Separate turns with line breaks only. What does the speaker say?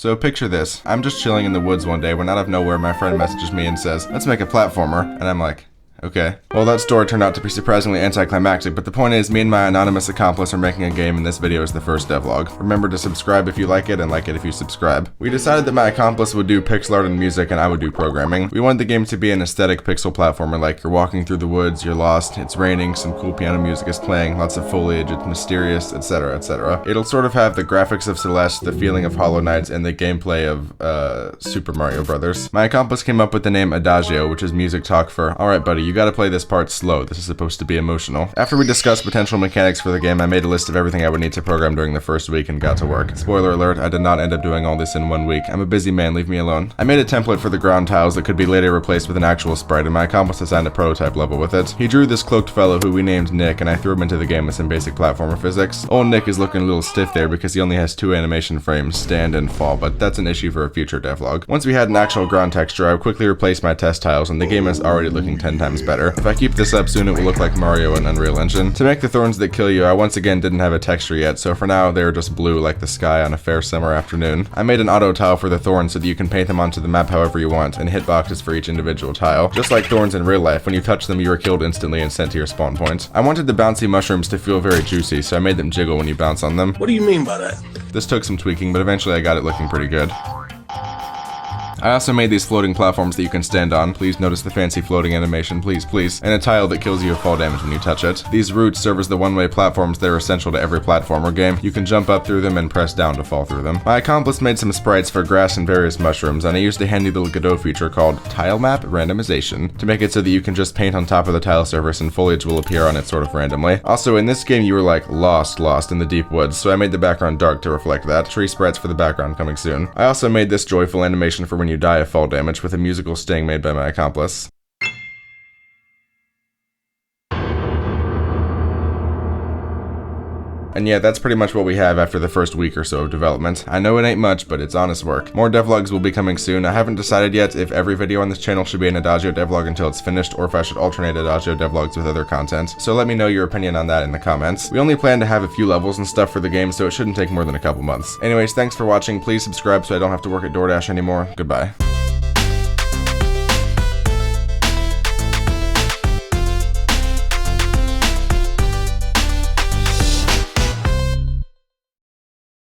So picture this. I'm just chilling in the woods one day when out of nowhere my friend messages me and says, let's make a platformer. And I'm like, okay. Well, that story turned out to be surprisingly anticlimactic, but the point is, me and my anonymous accomplice are making a game, and this video is the first devlog. Remember to subscribe if you like it, and like it if you subscribe. We decided that my accomplice would do pixel art and music, and I would do programming. We wanted the game to be an aesthetic pixel platformer, like you're walking through the woods, you're lost, it's raining, some cool piano music is playing, lots of foliage, it's mysterious, etc, etc. It'll sort of have the graphics of Celeste, the feeling of Hollow Knight, and the gameplay of, Super Mario Brothers. My accomplice came up with the name ADAGIO, which is music talk for, alright buddy, you gotta play this part slow, this is supposed to be emotional. After we discussed potential mechanics for the game, I made a list of everything I would need to program during the first week and got to work. Spoiler alert, I did not end up doing all this in 1 week. I'm a busy man, leave me alone. I made a template for the ground tiles that could be later replaced with an actual sprite, and my accomplice designed a prototype level with it. He drew this cloaked fellow who we named Nick, and I threw him into the game with some basic platformer physics. Old Nick is looking a little stiff there because he only has 2 animation frames, stand and fall, but that's an issue for a future devlog. Once we had an actual ground texture, I quickly replaced my test tiles, and the game is already looking 10 times better. If I keep this up soon, it will look like Mario in Unreal Engine. To make the thorns that kill you, I once again didn't have a texture yet, so for now they are just blue like the sky on a fair summer afternoon. I made an auto tile for the thorns so that you can paint them onto the map however you want, and hitboxes for each individual tile. Just like thorns in real life, when you touch them you are killed instantly and sent to your spawn point. I wanted the bouncy mushrooms to feel very juicy, so I made them jiggle when you bounce on them.
What do you mean by that?
This took some tweaking, but eventually I got it looking pretty good. I also made these floating platforms that you can stand on. Please notice the fancy floating animation, please, please. And a tile that kills you with fall damage when you touch it. These roots serve as the one-way platforms that are essential to every platformer game. You can jump up through them and press down to fall through them. My accomplice made some sprites for grass and various mushrooms, and I used a handy little Godot feature called Tile Map Randomization to make it so that you can just paint on top of the tile surface and foliage will appear on it sort of randomly. Also, in this game you were like lost in the deep woods, so I made the background dark to reflect that. Tree sprites for the background coming soon. I also made this joyful animation for when you die of fall damage with a musical sting made by my accomplice. And yeah, that's pretty much what we have after the first week or so of development. I know it ain't much, but it's honest work. More devlogs will be coming soon. I haven't decided yet if every video on this channel should be an Adagio devlog until it's finished, or if I should alternate Adagio devlogs with other content. So let me know your opinion on that in the comments. We only plan to have a few levels and stuff for the game, so it shouldn't take more than a couple months. Anyways, thanks for watching. Please subscribe so I don't have to work at DoorDash anymore. Goodbye.